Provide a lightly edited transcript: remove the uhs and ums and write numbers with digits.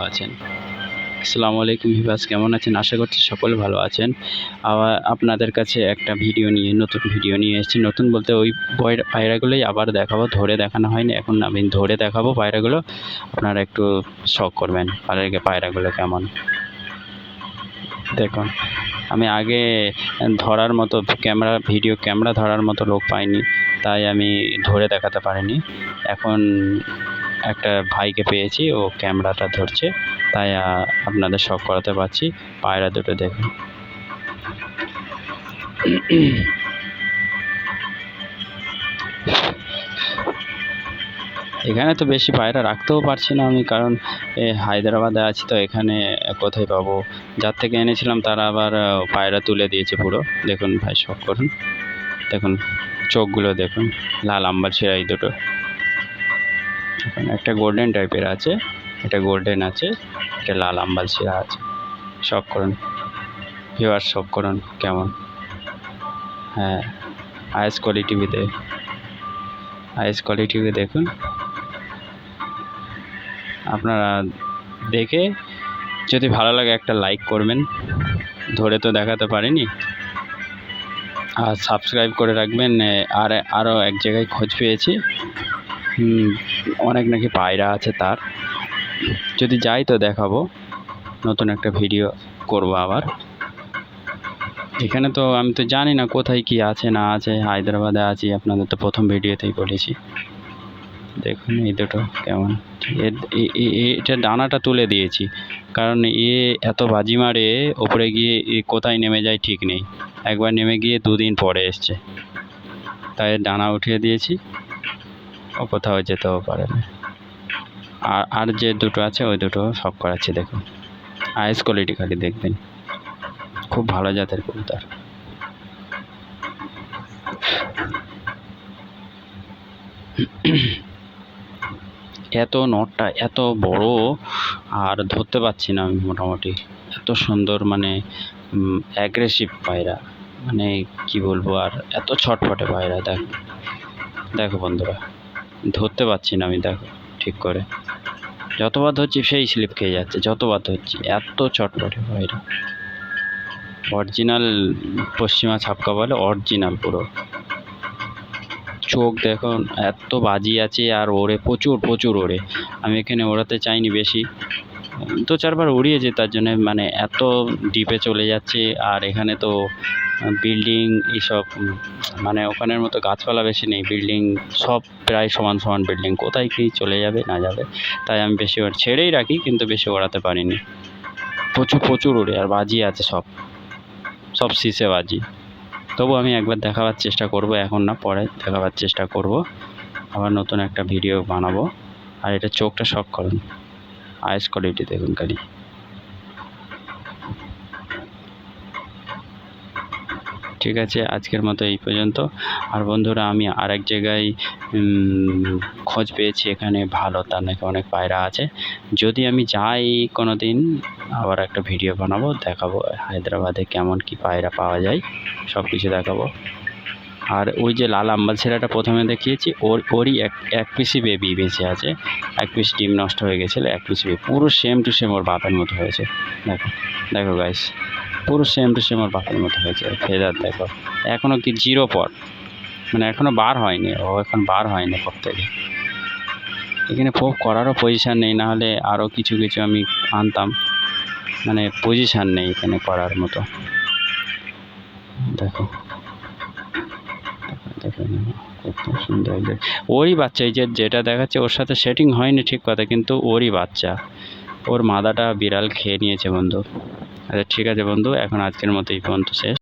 আছেন। আসসালামু আলাইকুম ভিউয়ার্স, কেমন আছেন? আশা করছি সকলে ভালো আছেন। আবার আপনাদের কাছে একটা নতুন ভিডিও নিয়ে এসেছি। নতুন বলতে ওই পায়রাগুলোই আবার দেখাবো। ধরে দেখানো হয়নি, এখন আমি ধরে দেখাবো পায়রাগুলো। আপনারা একটু শখ করবেন পায়রাগুলো কেমন। দেখুন, আমি আগে ধরার মতো ভিডিও ক্যামেরা ধরার মতো লোক পাইনি, তাই আমি ধরে দেখাতে পারিনি। এখন একটা ভাইকে পেয়েছি, ও ক্যামেরাটা ধরছে, তাই আপনাদের শখ করাতে পারছি। পায়রা দুটো দেখুন। এখানে তো বেশি পায়রা রাখতেও পারছি না আমি, কারণ হায়দ্রাবাদে আছি, তো এখানে কোথায় পাবো। যার থেকে এনেছিলাম তারা আবার পায়রা তুলে দিয়েছে পুরো। দেখুন ভাই, শখ করুন, দেখুন চোখগুলো দেখুন, লাল আম্বার ছেঁড়া এই দুটো। এখন একটা গোল্ডেন টাইপের আছে, এটা গোল্ডেন আছে, এটা লাল আম্বাল ছেঁড়া আছে। শখ করুন ভিউয়ার্স, শখ করুন কেমন। হ্যাঁ, হাইয়েস্ট কোয়ালিটিতে দেখুন। আপনারা দেখে যদি ভালো লাগে একটা লাইক করবেন। ধরে তো দেখাতে পারিনি, আর সাবস্ক্রাইব করে রাখবেন। আরও এক জায়গায় খোঁজ পেয়েছি, অনেক নাকি পায়রা আছে তার। যদি যাই তো দেখাবো, নতুন একটা ভিডিও করব আবার। এখানে তো আমি তো জানি না কোথায় কি আছে না আছে। হায়দ্রাবাদে আছি, আপনাদের তো প্রথম ভিডিওতেই বলেছি। দেখুন এই দুটো কেমন। এটা ডানাটা তুলে দিয়েছি, কারণ এত বাজি মারে ওপরে গিয়ে কোথায় নেমে যায় ঠিক নেই। একবার নেমে গিয়ে 2 দিন পরে এসছে, তাই ডানা উঠিয়ে দিয়েছি, ও কোথাও যেতেও পারে না। আর যে দুটো আছে ওই দুটো সব করাচ্ছি। দেখুন হাইয়েস্ট কোয়ালিটি, খালি দেখবেন, খুব ভালো জাতের কবুতর। এত নটটা এত বড়, আর ধরতে পারছি না আমি মোটামুটি। এত সুন্দর, মানে অ্যাগ্রেসিভ পায়রা, মানে কি বলবো আর, এত ছটফটে পায়রা। দেখো বন্ধুরা, ধরতে পারছি না আমি, দেখো ঠিক করে। যতবার ধরছি সেই স্লিপ খেয়ে যাচ্ছে, যতবার ধরছি। এত চটপটে পায়রা, অরিজিনাল পশ্চিমা ছাপকা বলে, অরিজিনাল পুরো। চোখ দেখুন, এত বাজি আছে, আর ওড়ে প্রচুর ওড়ে। আমি এখানে ওড়াতে চাইনি বেশি, 2-4 বার উড়িয়েছে, তার জন্য মানে এত ডিপে চলে যাচ্ছে। আর এখানে তো বিল্ডিং এইসব, মানে ওখানের মতো গাছপালা বেশি নেই, বিল্ডিং সব প্রায় সমান বিল্ডিং, কোথায় কি চলে যাবে না যাবে। তাই আমি বেশি ছেড়েই রাখি, কিন্তু বেশি ওড়াতে পারিনি। প্রচুর ওড়ে, আর বাজি আছে সব শীষে বাজি। তবু আমি একবার দেখাবার চেষ্টা করব, এখন না, পরে দেখাবার চেষ্টা করব। আবার নতুন একটা ভিডিও বানাবো। আর এটা চোখটা শখ করুন, হাইয়েস্ট কোয়ালিটি দেখুন খালি। ঠিক আছে, আজকের মতো এই পর্যন্ত। আর বন্ধুরা, আমি আরেক জায়গায় খোঁজ পেয়েছি, এখানে ভালো, তার নাকি অনেক পায়রা আছে। যদি আমি যাই কোনো দিন, আবার একটা ভিডিও বানাবো, দেখাবো হায়দ্রাবাদে কেমন কি পায়রা পাওয়া যায়, সব কিছু দেখাবো। আর ওই যে লাল আম্বাল ছেলেটা প্রথমে দেখিয়েছি, ওরই এক পিসি বেবি বেঁচে আছে। এক পিস ডিম নষ্ট হয়ে গেছিলো, এক পিস বেবি পুরো সেম টু সেম ওর বাপের মতো হয়েছে। দেখো গাইস, পুরো সেম টু সেম ওর বাপের মতো হয়েছে। ফেদার দেখো, এখনও কি 0 পট, মানে এখনও বার হয়নি, ও এখন বার হয়নি পর থেকে। এখানে পোপ করারও পজিশান নেই, না হলে আরও কিছু আমি আনতাম, মানে পজিশান নেই এখানে করার মতো। দেখো কত সুন্দর, ওরই বাচ্চা। এই যেটা দেখাচ্ছে ওর সাথে সেটিং হয়নি ঠিক কথা, কিন্তু ওরই বাচ্চা। ওর মাদাটা বিড়াল খেয়ে নিয়েছে বন্ধু। আচ্ছা ঠিক আছে বন্ধু, এখন আজকের মতো এই পর্যন্ত শেষ।